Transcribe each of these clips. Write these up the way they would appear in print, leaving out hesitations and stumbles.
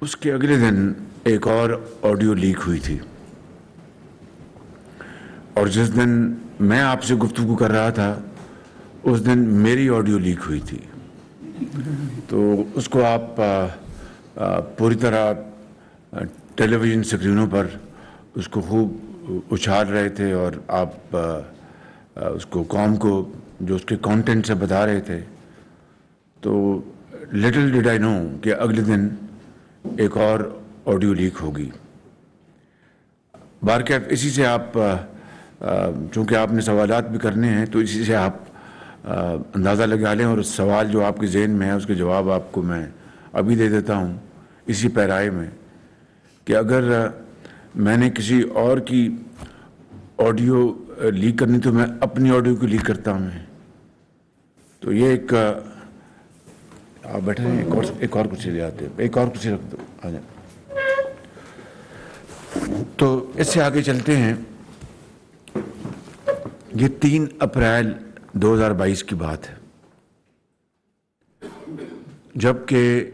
اس کے اگلے دن ایک اور آڈیو لیک ہوئی تھی، اور جس دن میں آپ سے گفتگو کر رہا تھا اس دن میری آڈیو لیک ہوئی تھی. تو اس کو آپ پوری طرح ٹیلی ویژن اسکرینوں پر اس کو خوب اچھال رہے تھے، اور آپ اس کو قوم کو جو اس کے کانٹینٹ سے بتا رہے تھے. تو لٹل ڈیڈ آئی نو کہ اگلے دن ایک اور آڈیو لیک ہوگی. بارکیف اسی سے آپ چونکہ آپ نے سوالات بھی کرنے ہیں تو اسی سے آپ اندازہ لگا لیں، اور اس سوال جو آپ کے ذہن میں ہے اس کے جواب آپ کو میں ابھی دے دیتا ہوں اسی پیرائے میں، کہ اگر میں نے کسی اور کی آڈیو لیک کرنی تو میں اپنی آڈیو کو لیک کرتا ہوں. تو یہ ایک آپ بیٹھے ہیں، ایک اور کرسی لے آتے ہیں، ایک اور کرسی رکھ دو، آ جائیں. تو اس سے آگے چلتے ہیں. یہ 3 اپریل 2022 کی بات ہے، جبکہ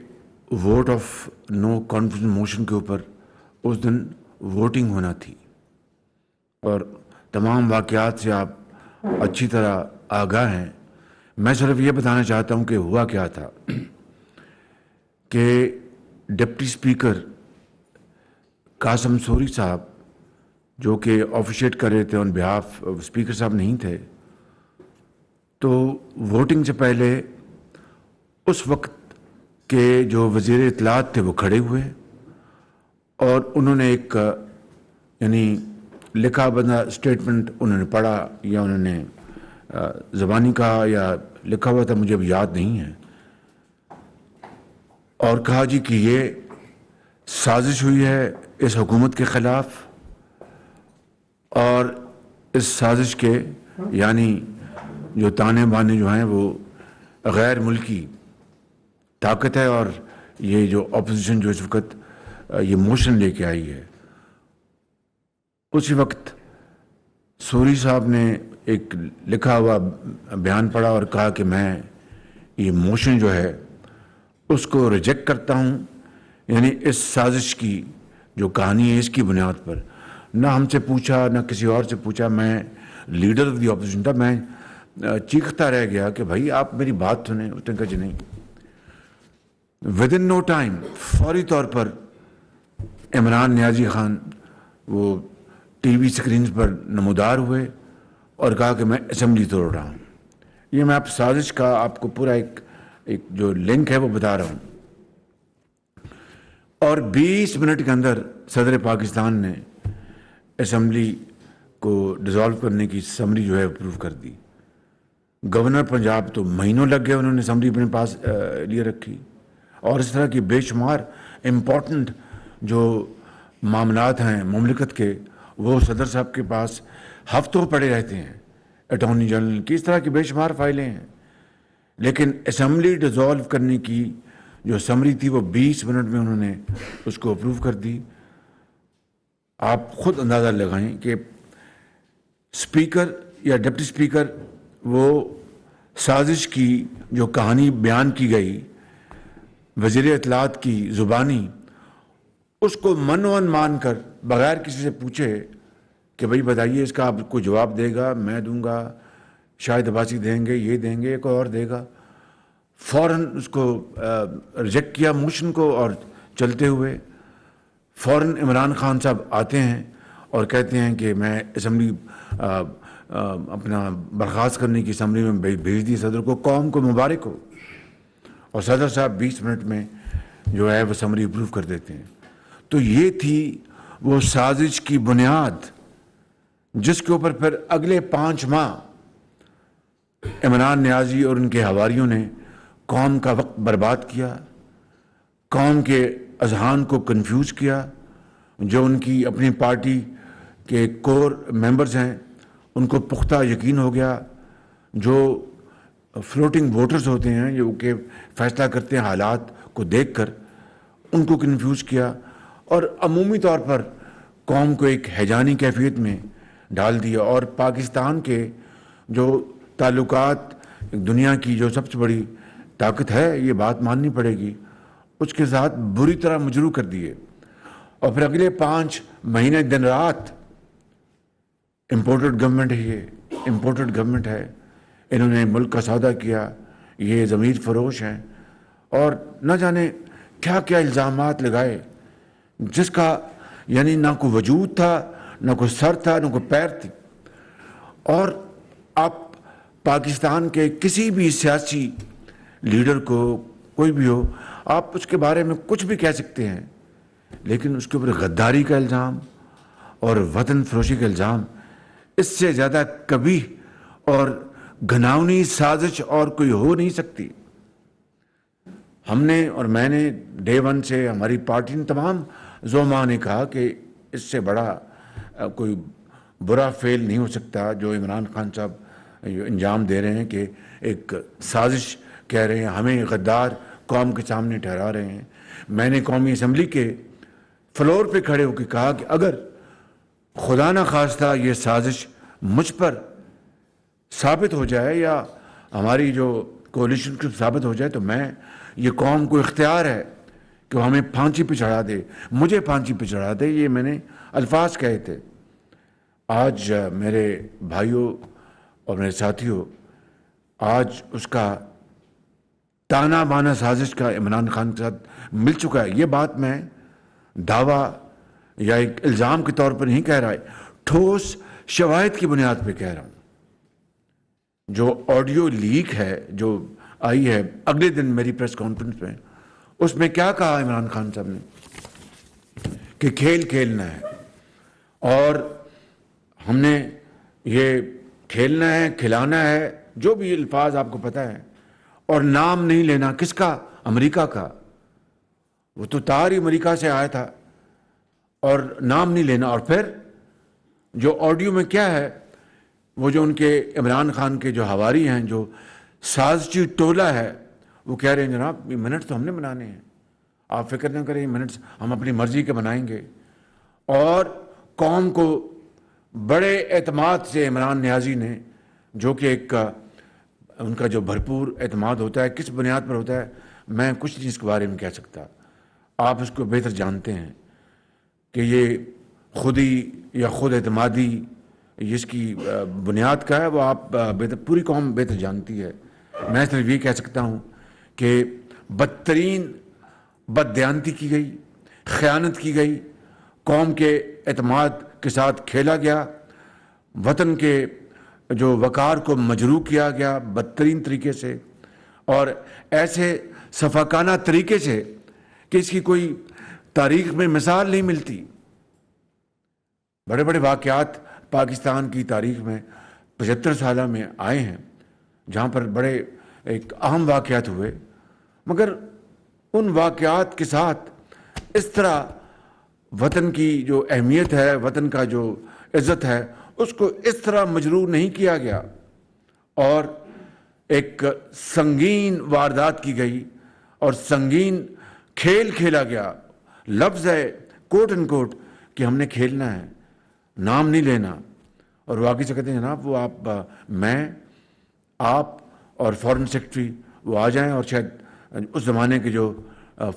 vote of no confidence motion کے اوپر اس دن ووٹنگ ہونا تھی، اور تمام واقعات سے آپ اچھی طرح آگاہ ہیں. میں صرف یہ بتانا چاہتا ہوں کہ ہوا کیا تھا کہ ڈپٹی اسپیکر قاسم سوری صاحب جو کہ آفیشیٹ کر رہے تھے آن بہاف، اسپیکر صاحب نہیں تھے، تو ووٹنگ سے پہلے اس وقت کے جو وزیر اطلاعات تھے وہ کھڑے ہوئے، اور انہوں نے ایک یعنی لکھا بندہ اسٹیٹمنٹ انہوں نے پڑھا، یا انہوں نے زبانی کہا یا لکھا ہوا تھا، مجھے اب یاد نہیں ہے، اور کہا جی کہ یہ سازش ہوئی ہے اس حکومت کے خلاف، اور اس سازش کے یعنی جو تانے بانے جو ہیں وہ غیر ملکی طاقت ہے، اور یہ جو اپوزیشن جو اس وقت یہ موشن لے کے آئی ہے. اسی وقت سوری صاحب نے ایک لکھا ہوا بیان پڑھا اور کہا کہ میں یہ موشن جو ہے اس کو ریجیکٹ کرتا ہوں. یعنی اس سازش کی جو کہانی ہے اس کی بنیاد پر نہ ہم سے پوچھا نہ کسی اور سے پوچھا، میں لیڈر آف دی اپوزیشن تھا، میں چیختا رہ گیا کہ بھائی آپ میری بات سنیں. اس نے کہا جی نہیں. ود ان نو ٹائم فوری طور پر عمران نیازی خان وہ ٹی وی اسکرینز پر نمودار ہوئے اور کہا کہ میں اسمبلی توڑ رہا ہوں. یہ میں آپ سازش کا آپ کو پورا ایک جو لنک ہے وہ بتا رہا ہوں. اور 20 منٹ کے اندر صدر پاکستان نے اسمبلی کو ڈیزالو کرنے کی سمری جو ہے اپروو کر دی. گورنر پنجاب تو مہینوں لگ گئے، انہوں نے سمری اپنے پاس لیے رکھی، اور اس طرح کی بے شمار امپورٹنٹ جو معاملات ہیں مملکت کے وہ صدر صاحب کے پاس ہفتوں پڑے رہتے ہیں. اٹارنی جنرل کی اس طرح کی بے شمار فائلیں ہیں، لیکن اسمبلی ڈیزالو کرنے کی جو سمری تھی وہ 20 منٹ میں انہوں نے اس کو اپروو کر دی. آپ خود اندازہ لگائیں کہ اسپیکر یا ڈپٹی اسپیکر وہ سازش کی جو کہانی بیان کی گئی وزیر اطلاعات کی زبانی، اس کو من و مان کر بغیر کسی سے پوچھے کہ بھائی بتائیے اس کا آپ کو جواب دے گا، میں دوں گا، شاہد عباسی دیں گے، یہ دیں گے، کوئی اور دے گا، فوراً اس کو ریجیکٹ کیا موشن کو، اور چلتے ہوئے فوراً عمران خان صاحب آتے ہیں اور کہتے ہیں کہ میں اسمبلی اپنا برخاست کرنے کی اسمبلی میں بھیج دی صدر کو، قوم کو مبارک ہو. اور صدر صاحب 20 منٹ میں جو ہے وہ سمری اپروو کر دیتے ہیں. تو یہ تھی وہ سازش کی بنیاد جس کے اوپر پھر اگلے 5 ماہ عمران نیازی اور ان کے حواریوں نے قوم کا وقت برباد کیا، قوم کے اذہان کو کنفیوز کیا. جو ان کی اپنی پارٹی کے کور ممبرز ہیں ان کو پختہ یقین ہو گیا، جو فلوٹنگ ووٹرز ہوتے ہیں جو کہ فیصلہ کرتے ہیں حالات کو دیکھ کر، ان کو کنفیوز کیا، اور عمومی طور پر قوم کو ایک ہیجانی کیفیت میں ڈال دیا. اور پاکستان کے جو تعلقات دنیا کی جو سب سے بڑی طاقت ہے، یہ بات ماننی پڑے گی، اس کے ساتھ بری طرح مجروح کر دیے، اور پھر اگلے 5 مہینے دن رات امپورٹڈ گورنمنٹ ہے، یہ امپورٹڈ گورنمنٹ ہے، انہوں نے ملک کا سودا کیا، یہ ضمیر فروش ہیں، اور نہ جانے کیا کیا الزامات لگائے جس کا یعنی نہ کوئی وجود تھا، نہ کوئی سر تھا، نہ کوئی پیر تھی۔ اور آپ پاکستان کے کسی بھی سیاسی لیڈر کو، کوئی بھی ہو، آپ اس کے بارے میں کچھ بھی کہہ سکتے ہیں، لیکن اس کے اوپر غداری کا الزام اور وطن فروشی کا الزام اس سے زیادہ کبھی اور گھناؤنی سازش اور کوئی ہو نہیں سکتی۔ ہم نے اور میں نے ڈے 1 سے، ہماری پارٹی نے، تمام زعماء نے کہا کہ اس سے بڑا کوئی برا فعل نہیں ہو سکتا جو عمران خان صاحب انجام دے رہے ہیں، کہ ایک سازش کہہ رہے ہیں، ہمیں غدار قوم کے سامنے ٹھہرا رہے ہیں۔ میں نے قومی اسمبلی کے فلور پہ کھڑے ہو کے کہا کہ اگر خدا نہ خواستہ یہ سازش مجھ پر ثابت ہو جائے یا ہماری جو کولیشن کو ثابت ہو جائے، تو میں، یہ قوم کو اختیار ہے کہ وہ ہمیں پھانسی پہ چڑھا دے، مجھے پھانسی پہ چڑھا دے۔ یہ میں نے الفاظ کہے تھے۔ آج میرے بھائیوں اور میرے ساتھیوں، آج اس کا تانا بانا سازش کا عمران خان کے ساتھ مل چکا ہے۔ یہ بات میں دعویٰ یا ایک الزام کے طور پر نہیں کہہ رہا ہے، ٹھوس شواہد کی بنیاد پہ کہہ رہا ہوں۔ جو آڈیو لیک ہے جو آئی ہے اگلے دن میری پریس کانفرنس میں، اس میں کیا کہا عمران خان صاحب نے کہ کھیل کھیلنا ہے، اور ہم نے یہ کھیلنا ہے، کھلانا ہے، جو بھی الفاظ آپ کو پتہ ہے، اور نام نہیں لینا۔ کس کا؟ امریکہ کا۔ وہ تو تار ہی امریکہ سے آیا تھا، اور نام نہیں لینا۔ اور پھر جو آڈیو میں کیا ہے، وہ جو ان کے عمران خان کے جو حواری ہیں، جو سازشی ٹولہ ہے، وہ کہہ رہے ہیں جناب یہ منٹس تو ہم نے بنانے ہیں، آپ فکر نہ کریں، یہ منٹس ہم اپنی مرضی کے بنائیں گے۔ اور قوم کو بڑے اعتماد سے عمران نیازی نے، جو کہ ایک ان کا جو بھرپور اعتماد ہوتا ہے، کس بنیاد پر ہوتا ہے میں کچھ نہیں اس کے بارے میں کہہ سکتا، آپ اس کو بہتر جانتے ہیں کہ یہ خودی یا خود اعتمادی اس کی بنیاد کا ہے، وہ آپ پوری قوم بہتر جانتی ہے۔ میں صرف یہ کہہ سکتا ہوں کہ بدترین بددیانتی کی گئی، خیانت کی گئی، قوم کے اعتماد کے ساتھ کھیلا گیا، وطن کے جو وقار کو مجروح کیا گیا بدترین طریقے سے، اور ایسے سفاکانہ طریقے سے کہ اس کی کوئی تاریخ میں مثال نہیں ملتی۔ بڑے بڑے واقعات پاکستان کی تاریخ میں 75 سالہ میں آئے ہیں جہاں پر بڑے ایک اہم واقعات ہوئے، مگر ان واقعات کے ساتھ اس طرح وطن کی جو اہمیت ہے، وطن کا جو عزت ہے، اس کو اس طرح مجروح نہیں کیا گیا، اور ایک سنگین واردات کی گئی اور سنگین کھیل کھیلا گیا۔ لفظ ہے کوٹ ان کوٹ کہ ہم نے کھیلنا ہے، نام نہیں لینا، اور وہ آگے سے کہتے ہیں جناب وہ میں، آپ اور فارن سیکرٹری وہ آ جائیں، اور شاید اس زمانے کے جو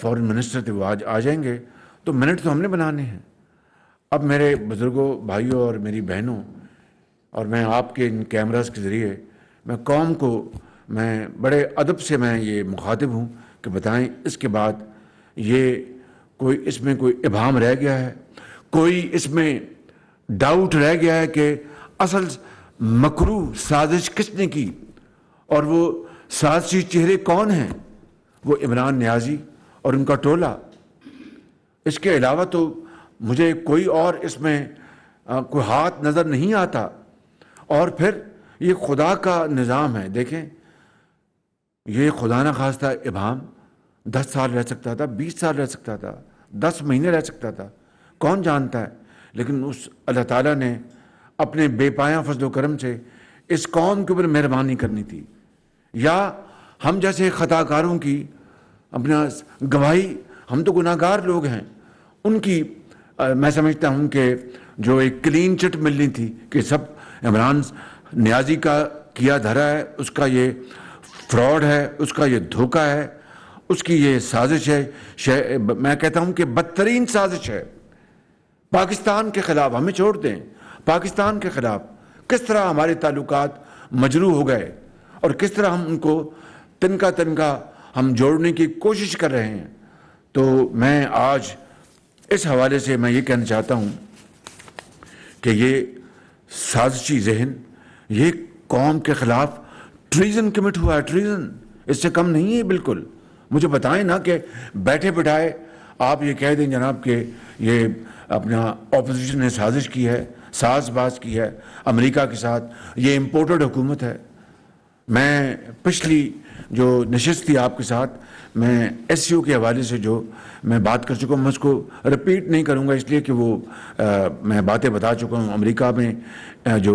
فارن منسٹر تھے وہ آ جائیں گے، تو منٹ تو ہم نے بنانے ہیں۔ اب میرے بزرگوں، بھائیوں اور میری بہنوں، اور میں آپ کے ان کیمراز کے ذریعے میں قوم کو، میں بڑے ادب سے میں یہ مخاطب ہوں کہ بتائیں اس کے بعد یہ کوئی اس میں کوئی ابہام رہ گیا ہے، کوئی اس میں ڈاؤٹ رہ گیا ہے کہ اصل مکروہ سازش کس نے کی، اور وہ سازشی چہرے کون ہیں؟ وہ عمران نیازی اور ان کا ٹولہ۔ اس کے علاوہ تو مجھے کوئی اور اس میں کوئی ہاتھ نظر نہیں آتا۔ اور پھر یہ خدا کا نظام ہے، دیکھیں یہ خدا نہ خواستہ ابہام 10 سال رہ سکتا تھا، 20 سال رہ سکتا تھا، 10 مہینے رہ سکتا تھا، کون جانتا ہے، لیکن اس اللہ تعالیٰ نے اپنے بے پایاں فضل و کرم سے اس قوم کے اوپر مہربانی کرنی تھی، یا ہم جیسے خطا کاروں کی اپنا گواہی، ہم تو گناہ گار لوگ ہیں، ان کی میں سمجھتا ہوں کہ جو ایک کلین چٹ ملنی تھی کہ سب عمران نیازی کا کیا دھرا ہے، اس کا یہ فراڈ ہے، اس کا یہ دھوکہ ہے، اس کی یہ سازش ہے، میں کہتا ہوں کہ بدترین سازش ہے پاکستان کے خلاف. ہمیں چھوڑ دیں، پاکستان کے خلاف کس طرح ہمارے تعلقات مجروح ہو گئے اور کس طرح ہم ان کو تنکا تنکا ہم جوڑنے کی کوشش کر رہے ہیں. تو میں آج اس حوالے سے میں یہ کہنا چاہتا ہوں کہ یہ سازشی ذہن، یہ قوم کے خلاف ٹریزن کمٹ ہوا ہے. ٹریزن اس سے کم نہیں ہے بالکل. مجھے بتائیں نا کہ بیٹھے بٹھائے آپ یہ کہہ دیں جناب کہ یہ اپنا اپوزیشن نے سازش کی ہے، ساز باز کی ہے امریکہ کے ساتھ، یہ امپورٹڈ حکومت ہے. میں پچھلی جو نشست تھی آپ کے ساتھ، میں ایس سی او کے حوالے سے جو میں بات کر چکا ہوں، میں اس کو رپیٹ نہیں کروں گا اس لیے کہ وہ میں باتیں بتا چکا ہوں. امریکہ میں جو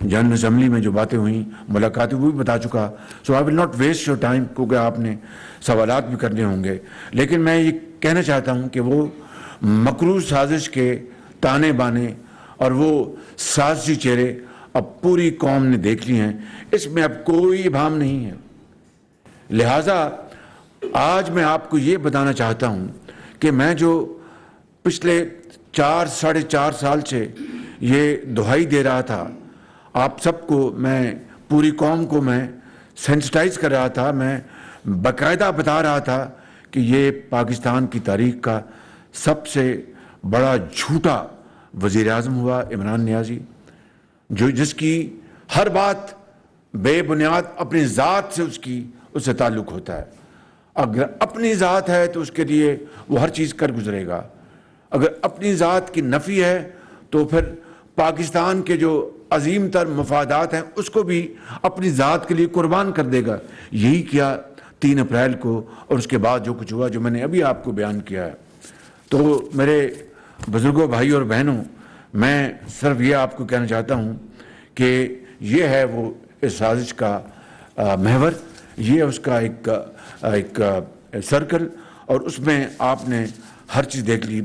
جنرل اسمبلی میں جو باتیں ہوئیں، ملاقاتیں، وہ بھی بتا چکا. So I will not waste your time, کیونکہ آپ نے سوالات بھی کرنے ہوں گے. لیکن میں یہ کہنا چاہتا ہوں کہ وہ مکروہ سازش کے تانے بانے اور وہ سازشی چہرے اب پوری قوم نے دیکھ لی ہیں، اس میں اب کوئی ابہام نہیں ہے. لہٰذا آج میں آپ کو یہ بتانا چاہتا ہوں کہ میں جو پچھلے 4-4.5 سال سے یہ دہائی دے رہا تھا آپ سب کو، میں پوری قوم کو میں سینسٹائز کر رہا تھا، میں باقاعدہ بتا رہا تھا کہ یہ پاکستان کی تاریخ کا سب سے بڑا جھوٹا وزیر اعظم ہوا عمران نیازی، جس کی ہر بات بے بنیاد اپنی ذات سے اس سے تعلق ہوتا ہے. اگر اپنی ذات ہے تو اس کے لیے وہ ہر چیز کر گزرے گا، اگر اپنی ذات کی نفی ہے تو پھر پاکستان کے جو عظیم تر مفادات ہیں اس کو بھی اپنی ذات کے لیے قربان کر دے گا. یہی کیا 3 اپریل کو، اور اس کے بعد جو کچھ ہوا جو میں نے ابھی آپ کو بیان کیا ہے. تو میرے بزرگوں، بھائی اور بہنوں، میں صرف یہ آپ کو کہنا چاہتا ہوں کہ یہ ہے وہ اس سازش کا محور، یہ اس کا ایک سرکل، اور اس میں آپ نے ہر چیز دیکھ لی.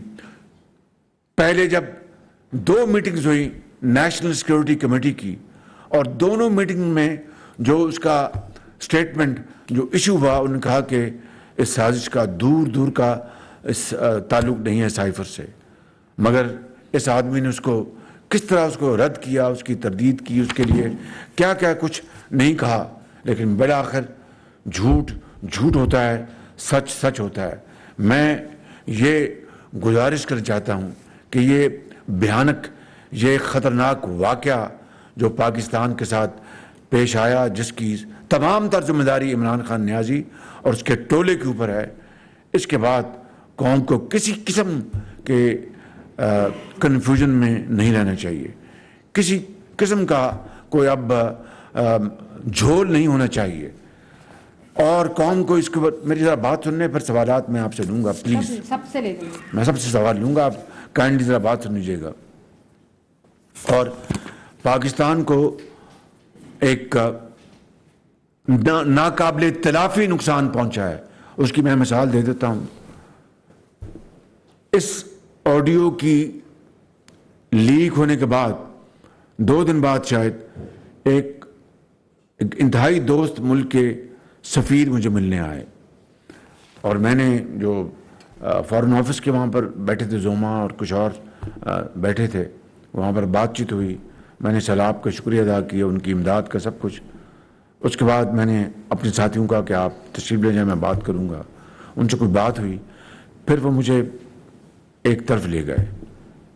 پہلے جب 2 میٹنگز ہوئی نیشنل سیکیورٹی کمیٹی کی، اور دونوں میٹنگ میں جو اس کا سٹیٹمنٹ جو ایشو ہوا، انہوں نے کہا کہ اس سازش کا دور دور کا اس تعلق نہیں ہے سائفر سے. مگر اس آدمی نے اس کو کس طرح اس کو رد کیا، اس کی تردید کی، اس کے لیے کیا کیا کچھ نہیں کہا. لیکن بالآخر جھوٹ جھوٹ ہوتا ہے، سچ سچ ہوتا ہے. میں یہ گزارش کرنا چاہتا ہوں کہ یہ بھیانک، یہ خطرناک واقعہ جو پاکستان کے ساتھ پیش آیا، جس کی تمام تر ذمہ داری عمران خان نیازی اور اس کے ٹولے کے اوپر ہے، اس کے بعد قوم کو کسی قسم کے کنفیوژن میں نہیں رہنا چاہیے، کسی قسم کا کوئی اب جھول نہیں ہونا چاہیے. اور قوم کو اس کے بعد میری ذرا بات سننے پر سوالات میں آپ سے لوں گا، پلیز سب سے لے لیں. میں سب سے سوال لوں گا، آپ کائنڈلی ذرا بات سن لیجیے گا. اور پاکستان کو ایک ناقابل تلافی نقصان پہنچا ہے، اس کی میں مثال دے دیتا ہوں. اس آڈیو کی لیک ہونے کے بعد 2 دن بعد شاید ایک انتہائی دوست ملک کے سفیر مجھے ملنے آئے، اور میں نے جو فارن آفس کے وہاں پر بیٹھے تھے، زوما اور کچھ اور بیٹھے تھے، وہاں پر بات چیت ہوئی. میں نے سلام کا شکریہ ادا کیا، ان کی امداد کا سب کچھ. اس کے بعد میں نے اپنے ساتھیوں کا کہ آپ تشریف لے جائیں، میں بات کروں گا. ان سے کوئی بات ہوئی، پھر وہ مجھے ایک طرف لے گئے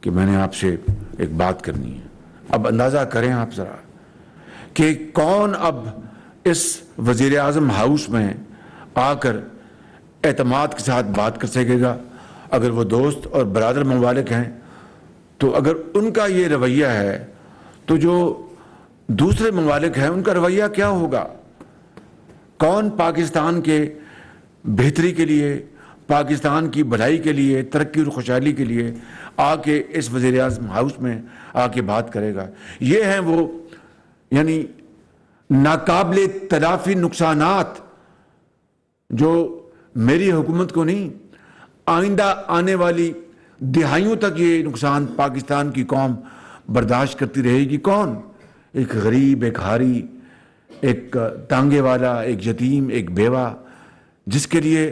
کہ میں نے آپ سے ایک بات کرنی ہے. اب اندازہ کریں آپ ذرا کہ کون اب اس وزیر اعظم ہاؤس میں آ کر اعتماد کے ساتھ بات کر سکے گا. اگر وہ دوست اور برادر ممالک ہیں تو اگر ان کا یہ رویہ ہے تو جو دوسرے ممالک ہیں ان کا رویہ کیا ہوگا؟ کون پاکستان کے بہتری کے لیے، پاکستان کی بھلائی کے لیے، ترقی اور خوشحالی کے لیے آ کے اس وزیر اعظم ہاؤس میں آ کے بات کرے گا؟ یہ ہیں وہ یعنی ناقابل تلافی نقصانات جو میری حکومت کو نہیں، آئندہ آنے والی دہائیوں تک یہ نقصان پاکستان کی قوم برداشت کرتی رہے گی. کون؟ ایک غریب، ایک ہاری، ایک ٹانگے والا، ایک یتیم، ایک بیوہ، جس کے لیے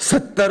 70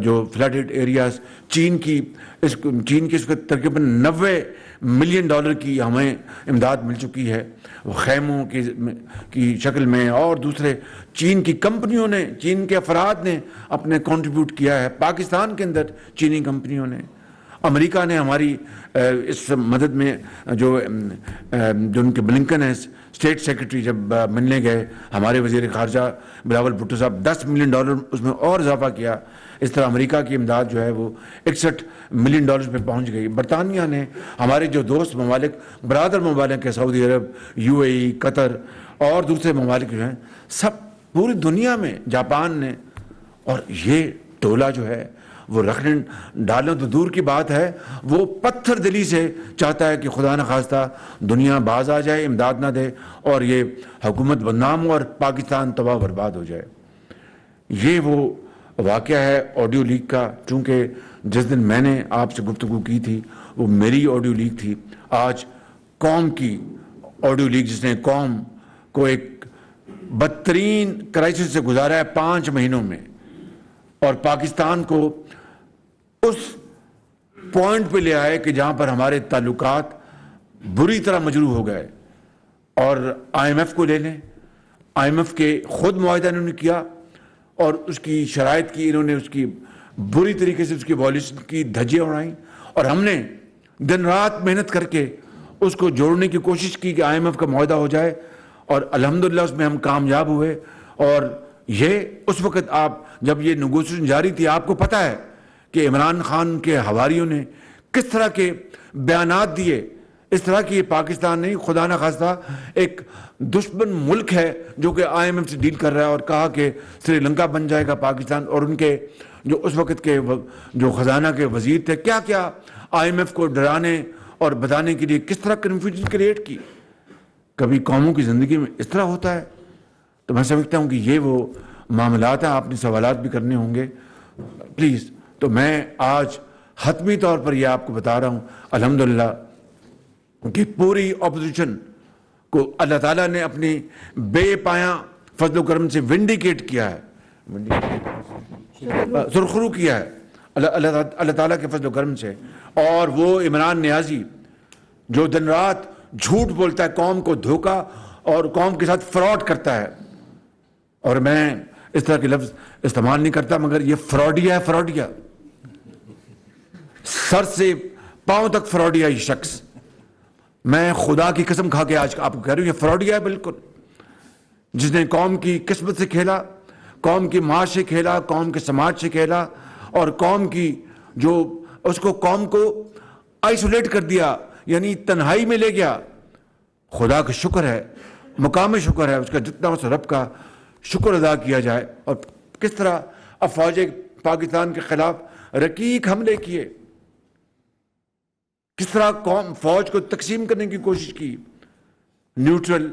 جو فلڈڈ ایریاز، چین کی اس وقت تقریباً $90 ملین کی ہمیں امداد مل چکی ہے، خیموں کی شکل میں، اور دوسرے چین کی کمپنیوں نے، چین کے افراد نے اپنے کنٹریبیوٹ کیا ہے پاکستان کے اندر، چینی کمپنیوں نے۔ امریکہ نے ہماری اس مدد میں جو ان کے بلنکن ہیں اسٹیٹ سیکرٹری جب ملنے گئے ہمارے وزیر خارجہ بلاول بھٹو صاحب، $10 ملین اس میں اور اضافہ کیا۔ اس طرح امریکہ کی امداد جو ہے وہ $61 ملین پہ پہنچ گئی۔ برطانیہ نے، ہمارے جو دوست ممالک، برادر ممالک ہیں، سعودی عرب، UAE، قطر اور دوسرے ممالک جو ہیں، سب پوری دنیا میں، جاپان نے، اور یہ ٹولہ جو ہے وہ رکھنے ڈالنا تو دور کی بات ہے، وہ پتھر دلی سے چاہتا ہے کہ خدا نخواستہ دنیا باز آ جائے، امداد نہ دے، اور یہ حکومت بدنام ہو اور پاکستان تباہ برباد ہو جائے۔ یہ وہ واقعہ ہے آڈیو لیک کا۔ چونکہ جس دن میں نے آپ سے گفتگو کی تھی وہ میری آڈیو لیک تھی، آج قوم کی آڈیو لیک، جس نے قوم کو ایک بدترین کرائسس سے گزارا ہے 5 مہینوں میں، اور پاکستان کو اس پوائنٹ پہ لے آئے کہ جہاں پر ہمارے تعلقات بری طرح مجروح ہو گئے۔ اور IMF کو لے لیں، IMF کے خود معاہدہ انہوں نے کیا اور اس کی شرائط کی، انہوں نے اس کی بری طریقے سے اس کی وائلیشن کی دھجیاں اڑائیں، اور ہم نے دن رات محنت کر کے اس کو جوڑنے کی کوشش کی کہ IMF کا معاہدہ ہو جائے، اور الحمدللہ اس میں ہم کامیاب ہوئے۔ اور یہ اس وقت آپ جب یہ نیگوشیشن جاری تھی، آپ کو پتہ ہے کہ عمران خان کے حواریوں نے کس طرح کے بیانات دیے، اس طرح کی پاکستان نہیں، خدا نخواستہ ایک دشمن ملک ہے جو کہ IMF سے ڈیل کر رہا ہے، اور کہا کہ سری لنکا بن جائے گا پاکستان، اور ان کے جو اس وقت کے جو خزانہ کے وزیر تھے، کیا کیا IMF کو ڈرانے اور بتانے کے لیے کس طرح کنفیوژن کریٹ کی۔ کبھی قوموں کی زندگی میں اس طرح ہوتا ہے؟ تو میں سمجھتا ہوں کہ یہ وہ معاملات ہیں، آپ نے سوالات بھی کرنے ہوں گے پلیز۔ تو میں آج حتمی طور پر یہ آپ کو بتا رہا ہوں الحمدللہ کہ پوری اپوزیشن کو اللہ تعالیٰ نے اپنی بے پایاں فضل و کرم سے ونڈیکیٹ کیا ہے، سرخرو کیا ہے اللہ تعالیٰ کے فضل و کرم سے۔ اور وہ عمران نیازی جو دن رات جھوٹ بولتا ہے، قوم کو دھوکا اور قوم کے ساتھ فراڈ کرتا ہے، اور میں اس طرح کے لفظ استعمال نہیں کرتا، مگر یہ فراڈیا ہے، فراڈیا، سر سے پاؤں تک فراڈیا یہ شخص۔ میں خدا کی قسم کھا کے آج آپ کو کہہ رہا ہوں یہ فراڈیا ہے بالکل، جس نے قوم کی قسمت سے کھیلا، قوم کی معاش سے کھیلا، قوم کے سماج سے کھیلا، اور قوم کی جو اس کو قوم کو آئسولیٹ کر دیا، یعنی تنہائی میں لے گیا۔ خدا کا شکر ہے، مقام شکر ہے، اس کا جتنا اس رب کا شکر ادا کیا جائے۔ اور کس طرح افواج پاکستان کے خلاف رقیق حملے کیے، کس طرح قوم فوج کو تقسیم کرنے کی کوشش کی، نیوٹرل،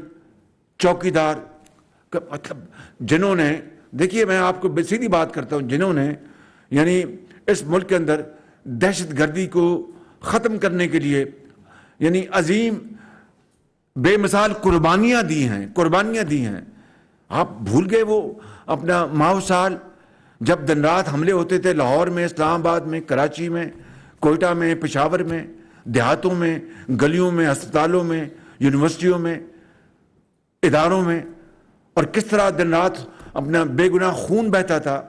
چوکیدار، مطلب جنہوں نے، دیکھیے میں آپ کو سیدھی بات کرتا ہوں، جنہوں نے یعنی اس ملک کے اندر دہشت گردی کو ختم کرنے کے لیے یعنی عظیم بے مثال قربانیاں دی ہیں۔ آپ بھول گئے وہ اپنا ماہ سال جب دن رات حملے ہوتے تھے لاہور میں، اسلام آباد میں، کراچی میں، کوئٹہ میں، پشاور میں، دیہاتوں میں، گلیوں میں، ہسپتالوں میں، یونیورسٹیوں میں، اداروں میں، اور کس طرح دن رات اپنا بے گناہ خون بہتا تھا،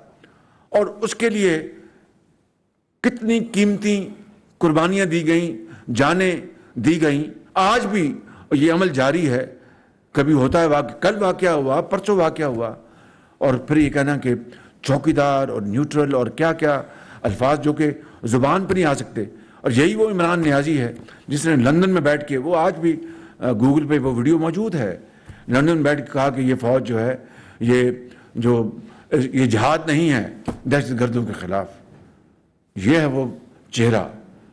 اور اس کے لیے کتنی قیمتی قربانیاں دی گئیں، جانیں دی گئیں۔ آج بھی یہ عمل جاری ہے، کبھی ہوتا ہے واقعہ، کل واقعہ ہوا، پرسوں واقعہ ہوا، اور پھر یہ کہنا کہ چوکیدار اور نیوٹرل اور کیا کیا الفاظ جو کہ زبان پہ نہیں آ سکتے۔ اور یہی وہ عمران نیازی ہے جس نے لندن میں بیٹھ کے، وہ آج بھی گوگل پہ وہ ویڈیو موجود ہے، لندن میں بیٹھ کے کہا کہ یہ فوج جو ہے یہ جہاد نہیں ہے دہشت گردوں کے خلاف۔ یہ ہے وہ چہرہ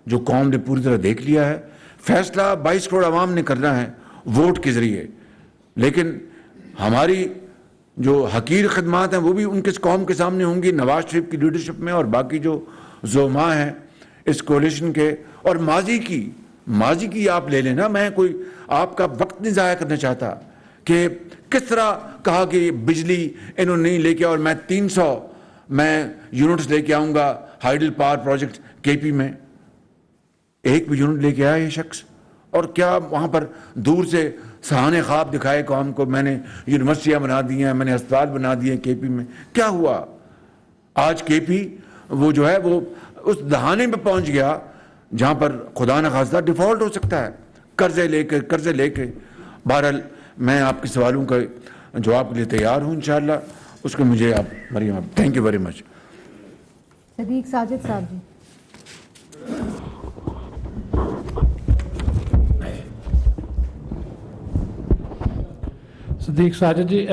جو قوم نے پوری طرح دیکھ لیا ہے۔ فیصلہ 22 کروڑ عوام نے کرنا ہے ووٹ کے ذریعے، لیکن ہماری جو حقیر خدمات ہیں وہ بھی ان کے قوم کے سامنے ہوں گی، نواز شریف کی لیڈرشپ میں اور باقی جو زعماء ہیں اس کولیشن کے۔ اور ماضی کی آپ لے لینا، میں کوئی آپ کا وقت نہیں ضائع کرنا چاہتا کہ کس طرح کہا کہ بجلی انہوں نے نہیں لے کے، اور میں 300 میں یونٹس لے کے آؤں گا ہائیڈل پاور پروجیکٹ کے پی میں. ایک بھی یونٹ لے کے آیا یہ شخص؟ اور کیا وہاں پر دور سے سہانے خواب دکھائے قوم کو, میں نے یونیورسٹیاں بنا دی ہیں, میں نے ہسپتال بنا دیے کے پی میں. کیا ہوا؟ آج کے پی وہ جو ہے وہ اس دہانے میں پہنچ گیا جہاں پر خدا نخواستہ ڈیفالٹ ہو سکتا ہے قرضے لے کے. بہرحال میں آپ کے سوالوں کا جواب کے لیے تیار ہوں انشاءاللہ. اس کو مجھے آپ مریم آپ تھینک یو ویری مچ. صدیق ساجد صاحب جی. صدیق ساجد جی,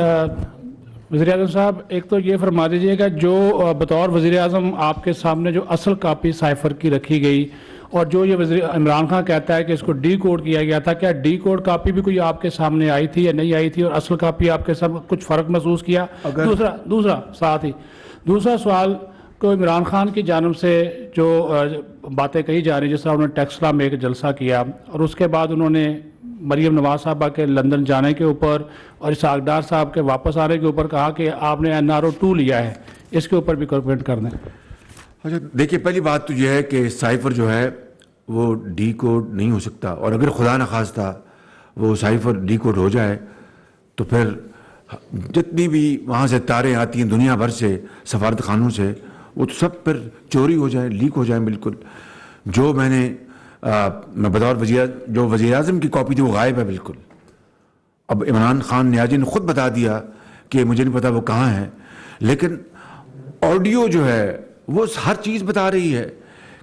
وزیر اعظم صاحب ایک تو یہ فرما دیجیے گا جو بطور وزیر اعظم آپ کے سامنے جو اصل کاپی سائفر کی رکھی گئی اور جو یہ وزیر عمران خان کہتا ہے کہ اس کو ڈی کوڈ کیا گیا تھا, کیا ڈی کوڈ کاپی بھی کوئی آپ کے سامنے آئی تھی یا نہیں آئی تھی, اور اصل کاپی آپ کے سامنے کچھ فرق محسوس کیا؟ دوسرا سوال کو عمران خان کی جانب سے جو باتیں کہی جا رہی ہیں, جس طرح انہوں نے ٹیکسلا میں ایک جلسہ کیا اور اس کے بعد انہوں نے مریم نواز صاحبہ کے لندن جانے کے اوپر اور اسحاق ڈار صاحب کے واپس آنے کے اوپر کہا کہ آپ نے NRO 2 لیا ہے, اس کے اوپر بھی کمنٹ کر دیں. اچھا دیکھیے, پہلی بات تو یہ ہے کہ سائفر جو ہے وہ ڈی کوڈ نہیں ہو سکتا, اور اگر خدا نخواستہ وہ سائفر ڈی کوڈ ہو جائے تو پھر جتنی بھی وہاں سے تاریں آتی ہیں دنیا بھر سے سفارت خانوں سے, وہ تو سب پھر چوری ہو جائیں, لیک ہو جائیں بالکل. جو میں بطور وزیر اعظم کی کاپی تھی وہ غائب ہے بالکل. اب عمران خان نیازی نے خود بتا دیا کہ مجھے نہیں پتا وہ کہاں ہے, لیکن آڈیو جو ہے وہ ہر چیز بتا رہی ہے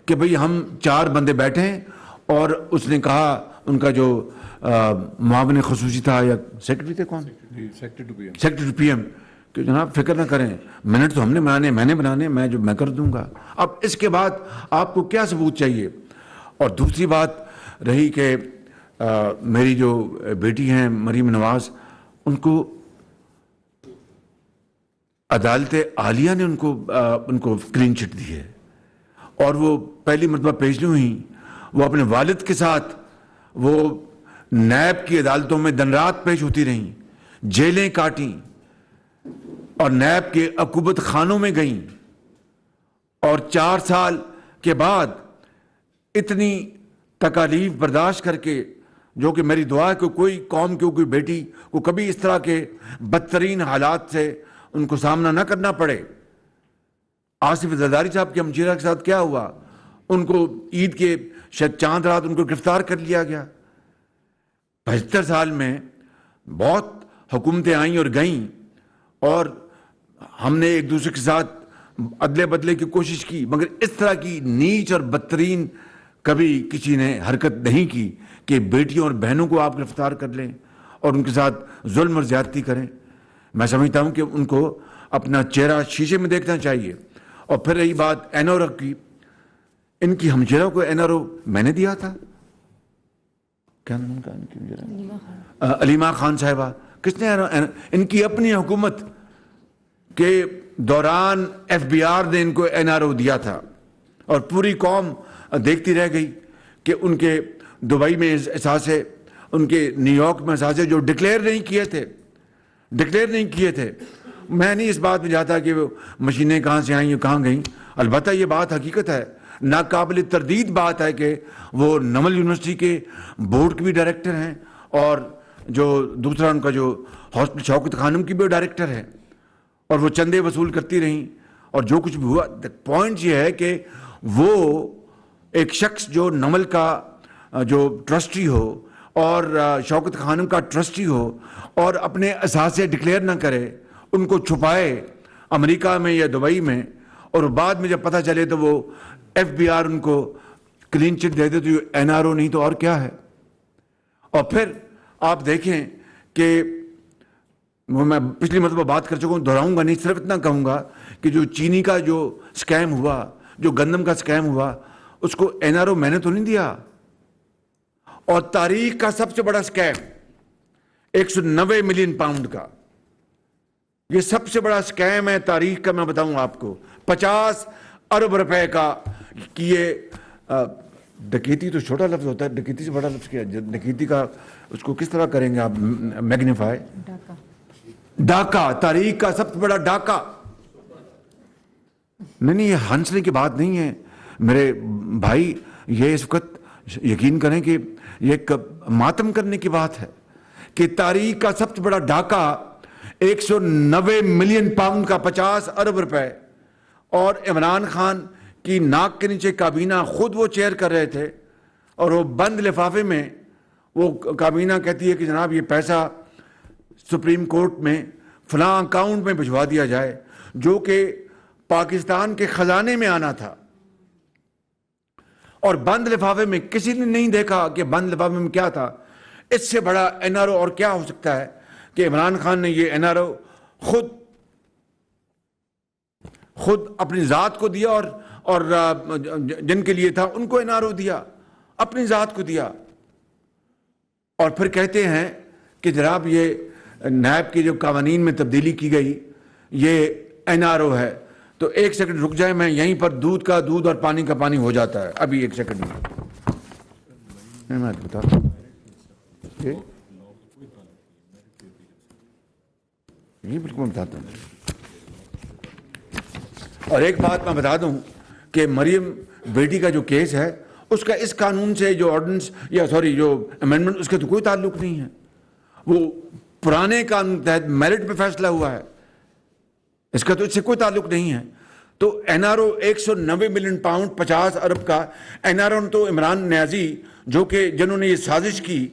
کہ بھئی ہم 4 بندے بیٹھے ہیں, اور اس نے کہا ان کا جو معاون خصوصی تھا یا سیکرٹری تھے, کون سیکرٹری پی ایم, کہ جناب فکر نہ کریں, منٹ تو ہم نے بنانے, میں نے بنانے, میں کر دوں گا. اب اس کے بعد آپ کو کیا ثبوت چاہیے؟ اور دوسری بات رہی کہ میری جو بیٹی ہیں مریم نواز, ان کو عدالت عالیہ نے ان کو کلین چٹ دی ہے, اور وہ پہلی مرتبہ پیش نہیں ہوئی. وہ اپنے والد کے ساتھ وہ نیب کی عدالتوں میں دن رات پیش ہوتی رہیں, جیلیں کاٹیں اور نیب کے عقوبت خانوں میں گئیں, اور 4 سال کے بعد اتنی تکالیف برداشت کر کے, جو کہ میری دعا ہے کہ کوئی قوم کی کوئی بیٹی کو کبھی اس طرح کے بدترین حالات سے ان کو سامنا نہ کرنا پڑے. آصف زرداری صاحب کے ہمشیرہ کے ساتھ کیا ہوا؟ ان کو عید کے شاید چاند رات ان کو گرفتار کر لیا گیا. 75 سال میں بہت حکومتیں آئیں اور گئیں, اور ہم نے ایک دوسرے کے ساتھ عدلے بدلے کی کوشش کی, مگر اس طرح کی نیچ اور بدترین کبھی کسی نے حرکت نہیں کی کہ بیٹیوں اور بہنوں کو آپ گرفتار کر لیں اور ان کے ساتھ ظلم اور زیادتی کریں. میں سمجھتا ہوں کہ ان کو اپنا چہرہ شیشے میں دیکھنا چاہیے. اور پھر رہی بات NRO کی, ان کی ہمشیرہ کو NRO میں نے دیا تھا, کیا نام کا ان کی ہمشیرہ, علیمہ خان صاحبہ. کس نے ان کی اپنی حکومت کے دوران FBR نے ان کو NRO دیا تھا, اور پوری قوم دیکھتی رہ گئی کہ ان کے دبئی میں اثاثے, ان کے نیو یارک میں اثاثے جو ڈکلیئر نہیں کیے تھے. میں نہیں اس بات میں جاتا کہ وہ مشینیں کہاں سے آئیں کہاں گئیں. البتہ یہ بات حقیقت ہے, ناقابل تردید بات ہے کہ وہ نمل یونیورسٹی کے بورڈ کے بھی ڈائریکٹر ہیں, اور جو دوسرا ان کا جو ہاسپٹل شوکت خانم کی بھی ڈائریکٹر ہے, اور وہ چندے وصول کرتی رہیں. اور جو کچھ بھی ہوا, پوائنٹ یہ ہے کہ وہ ایک شخص جو نمل کا جو ٹرسٹی ہو اور شوکت خانم کا ٹرسٹی ہو, اور اپنے اثاثے ڈکلیئر نہ کرے, ان کو چھپائے امریکہ میں یا دبئی میں, اور بعد میں جب پتہ چلے تو وہ FBR ان کو کلین چٹ دے دے تو یہ NRO نہیں تو اور کیا ہے. اور پھر آپ دیکھیں کہ میں پچھلی مرتبہ بات کر چکا ہوں, دہراؤں گا نہیں, صرف اتنا کہوں گا کہ جو چینی کا جو سکیم ہوا, جو گندم کا سکیم ہوا, اس کو NRO میں نے تو نہیں دیا. اور تاریخ کا سب سے بڑا سکیم 190 ملین پاؤنڈ کا, یہ سب سے بڑا سکیم ہے تاریخ کا. میں بتاؤں آپ کو 50 ارب روپے کا, کہ یہ ڈکیتی تو چھوٹا لفظ ہوتا ہے, ڈکیتی سے بڑا لفظ کیا, ڈکیتی کا اس کو کس طرح کریں گے آپ میگنیفائی, ڈاکہ, تاریخ کا سب سے بڑا ڈاکہ. نہیں یہ ہنسنے کی بات نہیں ہے میرے بھائی، یہ اس وقت یقین کریں کہ یہ ایک ماتم کرنے کی بات ہے کہ تاریخ کا سب سے بڑا ڈاکہ 190 ملین پاؤنڈ کا 50 ارب روپے، اور عمران خان کی ناک کے نیچے کابینہ خود وہ چیئر کر رہے تھے، اور وہ بند لفافے میں وہ کابینہ کہتی ہے کہ جناب یہ پیسہ سپریم کورٹ میں فلاں اکاؤنٹ میں بھجوا دیا جائے، جو کہ پاکستان کے خزانے میں آنا تھا، اور بند لفافے میں کسی نے نہیں دیکھا کہ بند لفافے میں کیا تھا۔ اس سے بڑا این آر او اور کیا ہو سکتا ہے کہ عمران خان نے یہ این آر او خود اپنی ذات کو دیا، اور جن کے لیے تھا ان کو این آر او دیا، اپنی ذات کو دیا، اور پھر کہتے ہیں کہ جناب یہ نیب کے جو قوانین میں تبدیلی کی گئی یہ این آر او ہے۔ تو ایک سیکنڈ رک جائے، میں یہیں پر دودھ کا دودھ اور پانی کا پانی ہو جاتا ہے ابھی، ایک سیکنڈ میں بتاتا ہوں۔ یہ بالکل میں بتاتا ہوں، اور ایک بات میں بتا دوں کہ مریم بیٹی کا جو کیس ہے اس کا اس قانون سے جو آرڈیننس جو امینڈمنٹ، اس کا تو کوئی تعلق نہیں ہے، وہ پرانے قانون تحت میرٹ پہ فیصلہ ہوا ہے، اس کا تو اس سے کوئی تعلق نہیں ہے۔ تو N R O 190 million pound 50 ارب کا این آر او تو عمران نیازی جو کہ جنہوں نے یہ سازش کی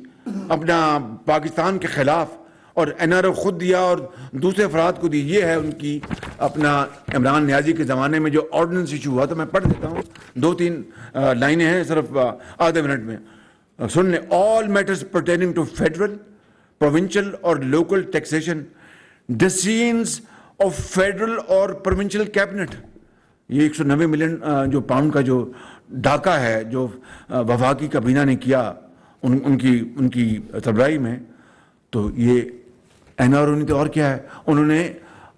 اپنا پاکستان کے خلاف، اور این آر او خود دیا اور دوسرے افراد کو دی، یہ ہے ان کی اپنا عمران نیازی کے زمانے میں جو آرڈیننس ایشو ہوا۔ تو میں پڑھ دیتا ہوں، 2-3 لائنیں ہیں صرف آدھے منٹ میں، سن لیں۔ All matters pertaining to federal, provincial اور local taxation, decisions of federal اور پروونشل کیبنٹ، یہ 190 ملین جو پاؤنڈ کا جو ڈاکہ ہے جو وفاقی کابینہ نے کیا ان کی سربراہی میں، تو یہ این آر او نہیں تو اور کیا ہے، انہوں نے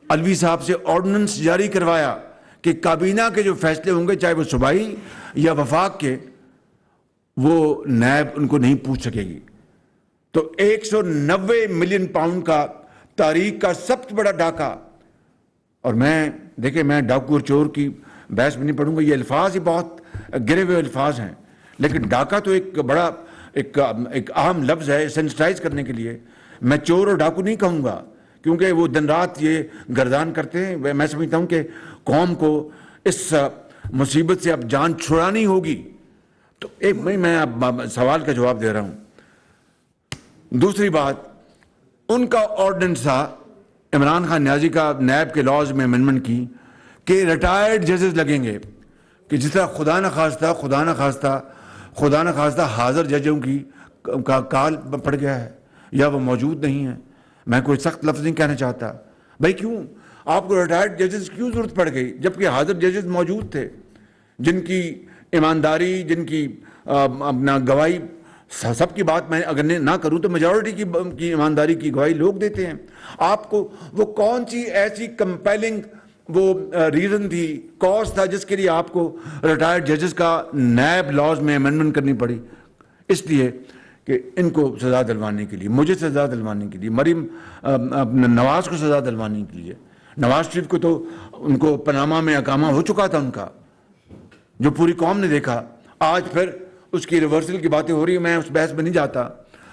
الوی صاحب سے آرڈیننس جاری کروایا کہ کابینہ کے جو فیصلے ہوں گے چاہے وہ صوبائی یا وفاق کے، وہ نیب ان کو نہیں پوچھ سکے گی۔ تو 190 ملین پاؤنڈ کا تاریخ کا سب سے بڑا ڈاکہ، اور دیکھیں میں ڈاکو اور چور کی بحث میں نہیں پڑھوں گا، یہ الفاظ ہی بہت گرے ہوئے الفاظ ہیں، لیکن ڈاکہ تو ایک بڑا ایک اہم لفظ ہے سینسٹائز کرنے کے لیے۔ میں چور اور ڈاکو نہیں کہوں گا کیونکہ وہ دن رات یہ گردان کرتے ہیں۔ میں سمجھتا ہوں کہ قوم کو اس مصیبت سے اب جان چھڑانی ہوگی۔ تو میں اب سوال کا جواب دے رہا ہوں۔ دوسری بات، ان کا آرڈیننس تھا عمران خان نیازی کا نیب کے لاز میں امینڈمنٹ کی کہ ریٹائرڈ ججز لگیں گے، کہ جس طرح خدا نخواستہ حاضر ججوں کا کال پڑ گیا ہے یا وہ موجود نہیں ہے۔ میں کوئی سخت لفظ نہیں کہنا چاہتا، بھائی کیوں آپ کو ریٹائرڈ ججز کیوں ضرورت پڑ گئی جبکہ حاضر ججز موجود تھے، جن کی ایمانداری، جن کی اپنا گواہی، سب کی بات میں اگر نہ کروں تو میجورٹی کی ایمانداری کی گواہی لوگ دیتے ہیں۔ آپ کو وہ کون سی ایسی کمپیلنگ وہ ریزن تھی، کاز تھا جس کے لیے آپ کو ریٹائرڈ ججز کا نیب لاز میں امینڈمنٹ کرنی پڑی؟ اس لیے کہ ان کو سزا دلوانے کے لیے، مجھے سزا دلوانے کے لیے، مریم نواز کو سزا دلوانے کے لیے۔ نواز شریف کو تو ان کو پاناما میں اقامہ ہو چکا تھا ان کا، جو پوری قوم نے دیکھا۔ آج پھر اس کی ریورسل کی باتیں ہو رہی ہیں، میں اس بحث میں نہیں جاتا۔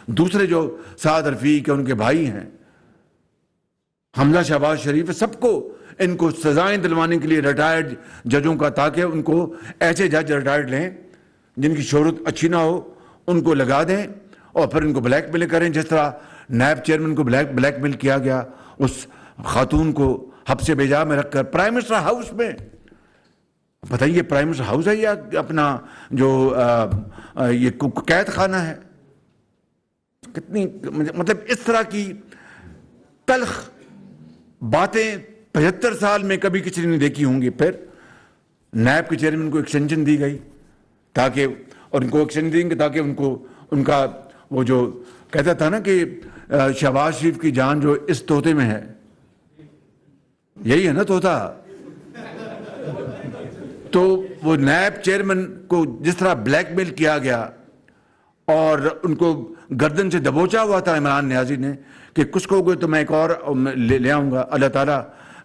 دوسرے جو سعد رفیق ان کے بھائی ہیں، حمزہ شہباز شریف، سب کو ان کو سزائیں دلوانے کے لیے ریٹائرڈ ججوں کا، تاکہ ان کو ایسے جج ریٹائرڈ لیں جن کی شہرت اچھی نہ ہو، ان کو لگا دیں اور پھر ان کو بلیک میل کریں، جس طرح نیب چیئرمین کو بلیک میل کیا گیا، اس خاتون کو حبس بیجا میں رکھ کر پرائم منسٹر ہاؤس میں۔ بتائیے پرائم منسٹر ہاؤس ہے یا اپنا جو یہ قید خانہ ہے؟ کتنی مطلب اس طرح کی تلخ باتیں 75 سال میں کبھی کسی نے نہیں دیکھی ہوں گی۔ پھر نیب کے چیئرمین کو ایکسٹینشن دی گئی تاکہ، اور ان کو ایکسٹینشن دیں گے تاکہ ان کا وہ جو کہتا تھا نا کہ شہباز شریف کی جان جو اس طوطے میں ہے، یہی ہے نا طوطا، تو وہ نیب چیئرمین کو جس طرح بلیک میل کیا گیا اور ان کو گردن سے دبوچا ہوا تھا عمران نیازی نے کہ کچھ کہو گے تو میں ایک اور لے آؤں گا۔ اللہ تعالیٰ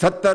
70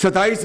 27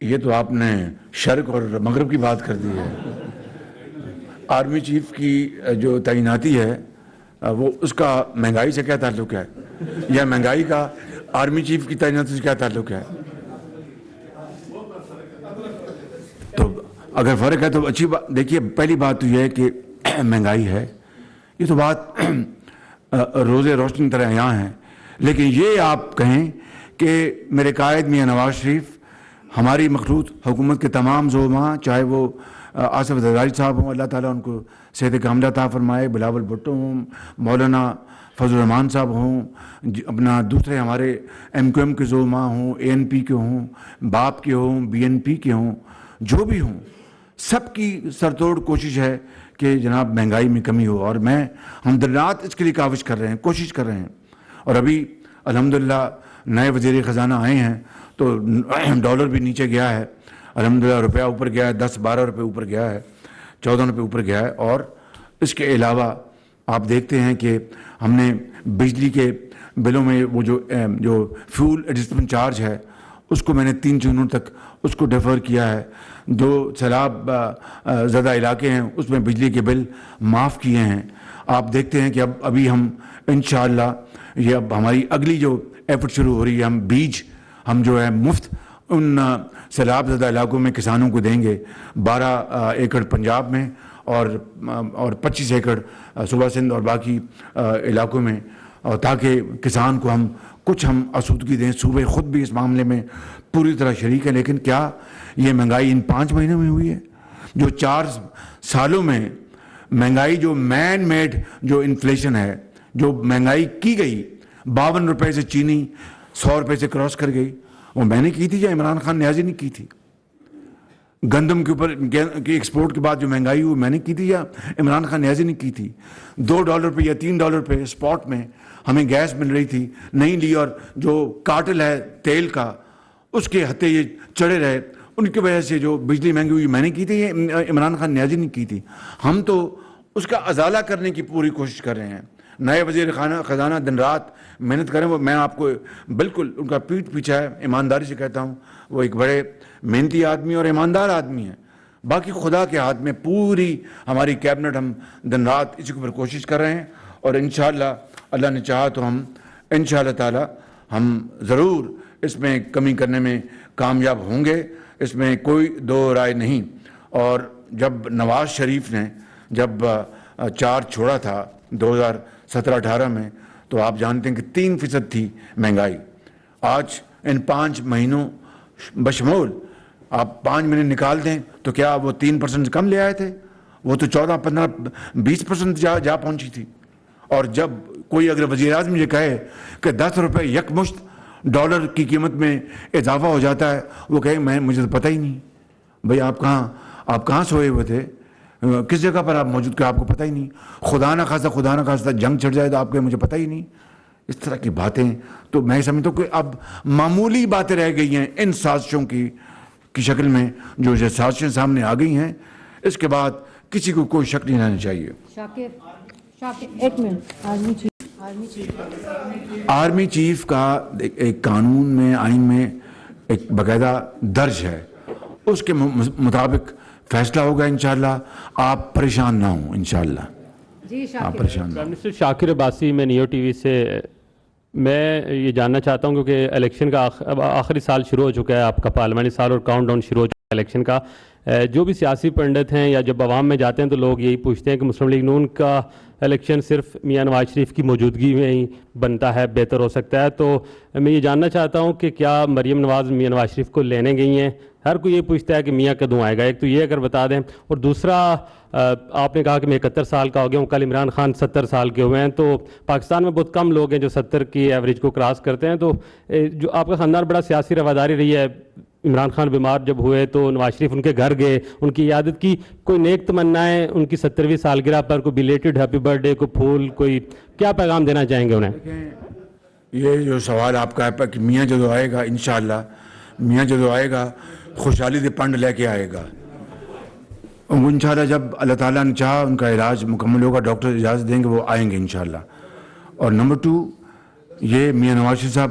یہ تو آپ نے شرق اور مغرب کی بات کر دی ہے. آرمی چیف کی جو تعیناتی ہے وہ اس کا مہنگائی سے کیا تعلق ہے, یا مہنگائی کا آرمی چیف کی تعیناتی سے کیا تعلق ہے؟ تو اگر فرق ہے تو اچھی بات. دیکھیے پہلی بات تو یہ ہے کہ مہنگائی ہے, یہ تو بات روزے روشنی طرح یہاں ہے. لیکن یہ آپ کہیں کہ میرے قائد میاں نواز شریف ہماری مخلوط حکومت کے تمام زعماء, چاہے وہ آصف زرداری صاحب ہوں, اللہ تعالیٰ ان کو صحت کاملہ عطا فرمائے, بلاول بھٹو ہوں, مولانا فضل الرحمان صاحب ہوں, اپنا دوسرے ہمارے ایم کیو ایم کے زعماء ہوں, اے این پی کے ہوں, باپ کے ہوں, بی این پی کے ہوں, جو بھی ہوں, سب کی سرتوڑ کوشش ہے کہ جناب مہنگائی میں کمی ہو. اور ہم دن رات اس کے لیے کاوش کر رہے ہیں, کوشش کر رہے ہیں. اور ابھی الحمدللہ نئے وزیر خزانہ آئے ہیں تو ڈالر بھی نیچے گیا ہے, الحمدللہ روپیہ اوپر گیا ہے, 10-12 روپے اوپر گیا ہے, 14 روپے اوپر گیا ہے. اور اس کے علاوہ آپ دیکھتے ہیں کہ ہم نے بجلی کے بلوں میں وہ جو فیول ایڈجسٹمنٹ چارج ہے اس کو میں نے 3 جون تک اس کو ڈیفر کیا ہے. جو سیلاب زدہ علاقے ہیں اس میں بجلی کے بل معاف کیے ہیں. آپ دیکھتے ہیں کہ ابھی ہم انشاءاللہ یہ اب ہماری اگلی جو ایفرٹ شروع ہو رہی ہے, ہم بیج ہم جو ہے مفت ان سیلاب زدہ علاقوں میں کسانوں کو دیں گے. 12 ایکڑ پنجاب میں اور 25 ایکڑ صوبہ سندھ اور باقی علاقوں میں, تاکہ کسان کو کچھ ہم آسودگی دیں. صوبے خود بھی اس معاملے میں پوری طرح شریک ہے. لیکن کیا یہ مہنگائی ان 5 مہینوں میں ہوئی ہے؟ جو 4 سالوں میں مہنگائی, جو مین میڈ جو انفلیشن ہے, جو مہنگائی کی گئی 52 روپے سے چینی 100 روپے سے کراس کر گئی, وہ میں نے کی تھی یا عمران خان نیازی نے کی تھی؟ گندم کے اوپر کی ایکسپورٹ کے بعد جو مہنگائی ہوئی میں نے کی تھی یا عمران خان نیازی نے کی تھی؟ $2 پہ یا $3 پہ اسپاٹ میں ہمیں گیس مل رہی تھی, نہیں لی, اور جو کارٹل ہے تیل کا اس کے ہتے یہ چڑھے رہے, ان کی وجہ سے جو بجلی مہنگی ہوئی میں نے کی تھی یا عمران خان نیازی نے کی تھی؟ ہم تو اس کا ازالہ کرنے کی پوری کوشش کر رہے ہیں. نئے وزیر خزانہ دن رات محنت کریں. وہ میں آپ کو بالکل ان کا پیٹھ پیچھا ہے, ایمانداری سے کہتا ہوں, وہ ایک بڑے محنتی آدمی اور ایماندار آدمی ہیں. باقی خدا کے ہاتھ میں پوری ہماری کیبنٹ, ہم دن رات اسی کے اوپر کوشش کر رہے ہیں. اور انشاءاللہ اللہ نے چاہا تو ہم انشاءاللہ تعالی ہم ضرور اس میں کمی کرنے میں کامیاب ہوں گے, اس میں کوئی دو رائے نہیں. اور جب نواز شریف نے جب چارج چھوڑا تھا 2017-18 میں, تو آپ جانتے ہیں کہ 3% تھی مہنگائی. آج ان 5 مہینوں بشمول آپ 5 مہینے نکال دیں تو کیا وہ 3% سے کم لے آئے تھے؟ وہ تو 14-15-20% جا پہنچی تھی. اور جب کوئی اگر وزیر اعظم یہ کہے کہ 10 روپے یکمشت ڈالر کی قیمت میں اضافہ ہو جاتا ہے, وہ کہے مجھے تو پتہ ہی نہیں. بھئی آپ کہاں سوئے ہوئے تھے, کس جگہ پر آپ موجود تھے, آپ کو پتہ ہی نہیں. خدا نہ خواستہ جنگ چھڑ جائے تو آپ کو مجھے پتہ ہی نہیں. اس طرح کی باتیں تو میں سمجھتا ہوں کہ اب معمولی باتیں رہ گئی ہیں ان سازشوں کی شکل میں, جو سازشیں سامنے آ گئی ہیں. اس کے بعد کسی کو کوئی شک نہیں رہنا چاہیے. شاکر ایک منٹ. آرمی چیف کا ایک قانون میں, آئین میں ایک باقاعدہ درج ہے, اس کے مطابق فیصلہ ہوگا انشاءاللہ. آپ پریشان نہ ہوں انشاءاللہ. جی آپ شاکر. پریشان نہ ہوں. منسٹر شاکر عباسی, میں نیو ٹی وی سے. میں یہ جاننا چاہتا ہوں کیونکہ الیکشن کا آخری سال شروع ہو چکا ہے, آپ کا پارلیمانی سال, اور کاؤنٹ ڈاؤن شروع ہو چکا ہے الیکشن کا. جو بھی سیاسی پنڈت ہیں یا جب عوام میں جاتے ہیں تو لوگ یہی پوچھتے ہیں کہ مسلم لیگ نون کا الیکشن صرف میاں نواز شریف کی موجودگی میں ہی بنتا ہے, بہتر ہو سکتا ہے. تو میں یہ جاننا چاہتا ہوں کہ کیا مریم نواز میاں نواز شریف کو لینے گئی ہیں؟ ہر کوئی یہ پوچھتا ہے کہ میاں کدوں آئے گا. ایک تو یہ اگر بتا دیں. اور دوسرا, آپ نے کہا کہ میں 71 سال کا ہو گیا ہوں, کل عمران خان 70 سال کے ہوئے ہیں. تو پاکستان میں بہت کم لوگ ہیں جو 70 کی ایوریج کو کراس کرتے ہیں. تو جو آپ کا خاندان بڑا سیاسی رواداری رہی ہے, عمران خان بیمار جب ہوئے تو نواز شریف ان کے گھر گئے, ان کی عیادت کی. کوئی نیک تمنائیں ان کی 70ویں سالگرہ پر, کوئی بیلیٹڈ ہیپی برتھ ڈے, کوئی پھول, کوئی کیا پیغام دینا چاہیں گے انہیں؟ یہ جو سوال آپ کا ہے کہ میاں جدو آئے گا, انشاءاللہ میاں جدو آئے گا خوشحالی دے پنڈ لے کے آئے گا. انشاءاللہ جب اللہ تعالیٰ نے چاہا ان کا علاج مکمل ہوگا, ڈاکٹر اجازت دیں گے, وہ آئیں گے انشاءاللہ. اور نمبر 2, یہ میاں نواز شریف صاحب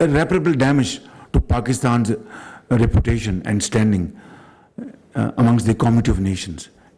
irreparable damage to Pakistan's reputation and standing amongst the community of nations।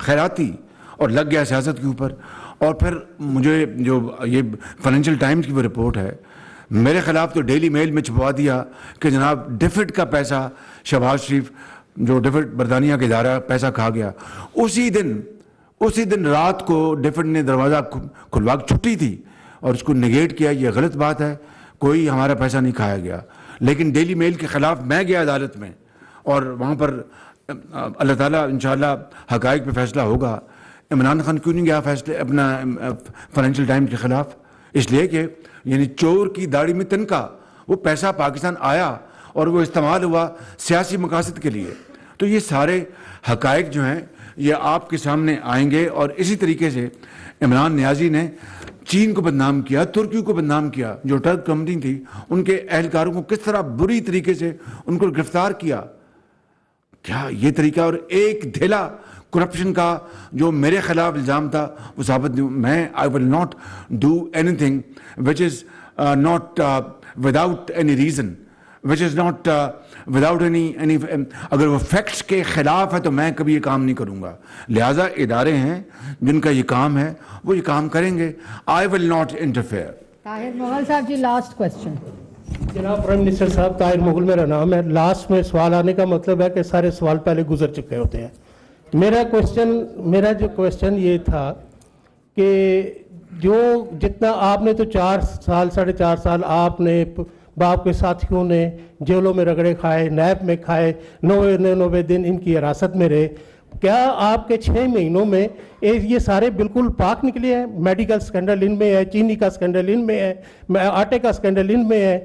خیراتی اور لگ گیا سیاست کے اوپر. اور پھر مجھے جو یہ فائنینشیل ٹائمز کی وہ رپورٹ ہے میرے خلاف تو ڈیلی میل میں چھپوا دیا کہ جناب ڈیفڈ کا پیسہ شہباز شریف جو ڈیفڈ برطانیہ کا ادارہ پیسہ کھا گیا. اسی دن رات کو ڈیفڈ نے دروازہ کھلوا کے چھٹی تھی اور اس کو نگیٹ کیا. یہ غلط بات ہے, کوئی ہمارا پیسہ نہیں کھایا گیا. لیکن ڈیلی میل کے خلاف میں گیا عدالت میں اور وہاں پر اللہ تعالیٰ انشاءاللہ حقائق پہ فیصلہ ہوگا. عمران خان کیوں نہیں گیا فیصلے اپنا فائنینشیل ٹائمز کے خلاف؟ اس لیے کہ یعنی چور کی داڑھی میں تنکا, وہ پیسہ پاکستان آیا اور وہ استعمال ہوا سیاسی مقاصد کے لیے. تو یہ سارے حقائق جو ہیں یہ آپ کے سامنے آئیں گے. اور اسی طریقے سے عمران نیازی نے چین کو بدنام کیا, ترکی کو بدنام کیا, جو ٹرک کمپنی تھی ان کے اہلکاروں کو کس طرح بری طریقے سے ان کو گرفتار کیا. کیا یہ طریقہ؟ اور ایک دھیلا کرپشن کا جو میرے خلاف الزام تھا وہ ثابت نہیں. میں I will not do anything which is not without any reason, which is not without any اگر وہ فیکٹس کے خلاف ہے تو میں کبھی یہ کام نہیں کروں گا. لہٰذا ادارے ہیں جن کا یہ کام ہے وہ یہ کام کریں گے. I will not interfere. Tahir Mughal صاحب جی لاسٹ کوشچن. جناب پرائم منسٹر صاحب, طاہر مغل میرا نام ہے. لاسٹ میں سوال آنے کا مطلب ہے کہ سارے سوال پہلے گزر چکے ہوتے ہیں. میرا جو کوشچن یہ تھا کہ جو جتنا آپ نے تو 4 سال 4.5 سال آپ نے باپ کے ساتھیوں نے جیلوں میں رگڑے کھائے, نیب میں کھائے, 90 دن ان کی حراست میں رہے. کیا آپ کے 6 مہینوں میں یہ سارے بالکل پاک نکلے ہیں؟ میڈیکل سکینڈل ان میں ہے, چینی کا سکینڈل ان میں ہے, آٹے کا سکینڈل ان میں ہے.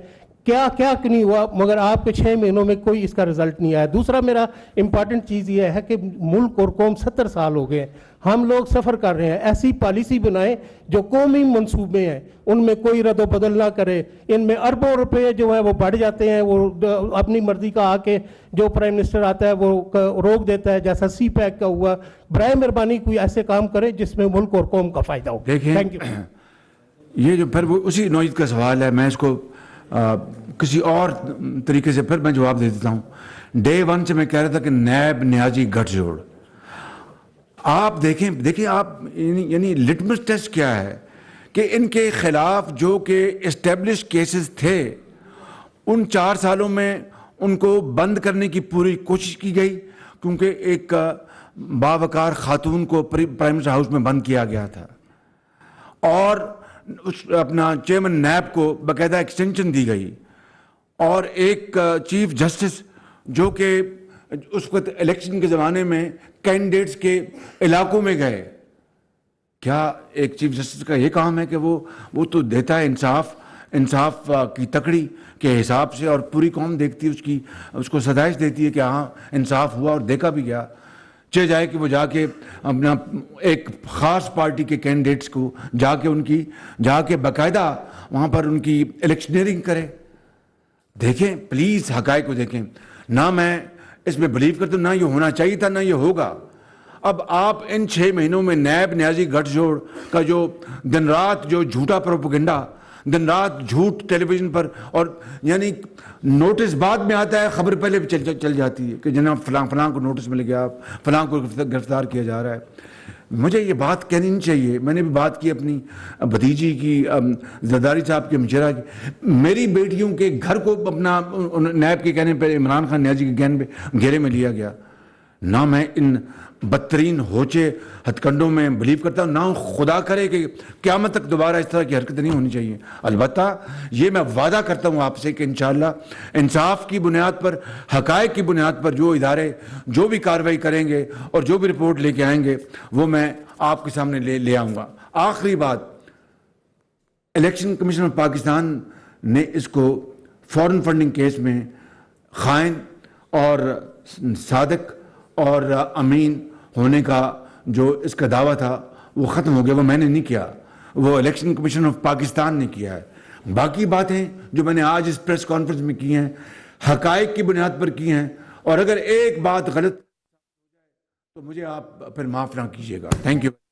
کیا نہیں ہوا مگر آپ کے 6 مہینوں میں کوئی اس کا رزلٹ نہیں آیا. دوسرا میرا امپورٹنٹ چیز یہ ہے کہ ملک اور قوم 70 سال ہو گئے, ہم لوگ سفر کر رہے ہیں. ایسی پالیسی بنائیں جو قومی منصوبے ہیں ان میں کوئی رد و بدل نہ کرے. ان میں اربوں روپے جو ہے وہ بڑھ جاتے ہیں, وہ اپنی مرضی کا آ کے جو پرائم منسٹر آتا ہے وہ روک دیتا ہے, جیسا سی پیک کا ہوا. برائے مہربانی کوئی ایسے کام کرے جس میں ملک اور قوم کا فائدہ ہو. دیکھیں یہ جو پھر وہ اسی نوعیت کا سوال ہے, میں اس کو کسی اور طریقے سے پھر میں جواب دے دیتا ہوں. ڈے 1 سے میں کہہ رہا تھا کہ نیب نیازی گٹھ جوڑ. آپ دیکھیں آپ یعنی لٹمس ٹیسٹ کیا ہے کہ ان کے خلاف جو کہ اسٹیبلش کیسز تھے ان 4 سالوں میں ان کو بند کرنے کی پوری کوشش کی گئی, کیونکہ ایک باوقار خاتون کو پرائم منسٹر ہاؤس میں بند کیا گیا تھا اور اپنا چیئرمین نیب کو باقاعدہ ایکسٹینشن دی گئی. اور ایک چیف جسٹس جو کہ اس وقت الیکشن کے زمانے میں کینڈیڈیٹس کے علاقوں میں گئے. کیا ایک چیف جسٹس کا یہ کام ہے کہ وہ تو دیتا ہے انصاف کی تکڑی کے حساب سے, اور پوری قوم دیکھتی ہے اس کو ستائش دیتی ہے کہ ہاں انصاف ہوا اور دیکھا بھی گیا. چاہے جائے کہ وہ جا کے اپنا ایک خاص پارٹی کے کینڈیڈیٹس کو جا کے باقاعدہ وہاں پر ان کی الیکشنیئرنگ کرے. دیکھیں پلیز حقائق کو دیکھیں. نہ میں اس میں بلیو کرتا ہوں, نہ یہ ہونا چاہیے تھا, نہ یہ ہوگا. اب آپ ان 6 مہینوں میں نیب نیازی گٹھ جوڑ کا جو دن رات جو جھوٹا پروپیگنڈا, دن رات جھوٹ ٹیلی ویژن پر, اور یعنی نوٹس بعد میں آتا ہے, خبر پہلے چل جاتی ہے کہ جناب فلاں کو نوٹس مل گیا, فلاں کو گرفتار کیا جا رہا ہے. مجھے یہ بات کہنی نہیں چاہیے. میں نے بھی بات کی اپنی بھتیجی کی, زرداری صاحب کے مشیرہ کی. میری بیٹیوں کے گھر کو اپنا نیب کے کہنے پہ, عمران خان نیازی کے کہنے پہ گھیرے میں لیا گیا. نہ میں ان بدترین ہوچے ہتھ کنڈوں میں بلیو کرتا ہوں, نہ خدا کرے کہ قیامت تک دوبارہ اس طرح کی حرکت نہیں ہونی چاہیے. البتہ یہ میں وعدہ کرتا ہوں آپ سے کہ انشاءاللہ انصاف کی بنیاد پر, حقائق کی بنیاد پر جو ادارے جو بھی کارروائی کریں گے اور جو بھی رپورٹ لے کے آئیں گے وہ میں آپ کے سامنے لے آؤں گا. آخری بات, الیکشن کمیشن آف پاکستان نے اس کو فورن فنڈنگ کیس میں خائن اور صادق اور امین ہونے کا جو اس کا دعویٰ تھا وہ ختم ہو گیا. وہ میں نے نہیں کیا, وہ الیکشن کمیشن آف پاکستان نے کیا ہے. باقی باتیں جو میں نے آج اس پریس کانفرنس میں کی ہیں حقائق کی بنیاد پر کی ہیں, اور اگر ایک بات غلط تو مجھے آپ پھر معاف نہ کیجیے گا. Thank you.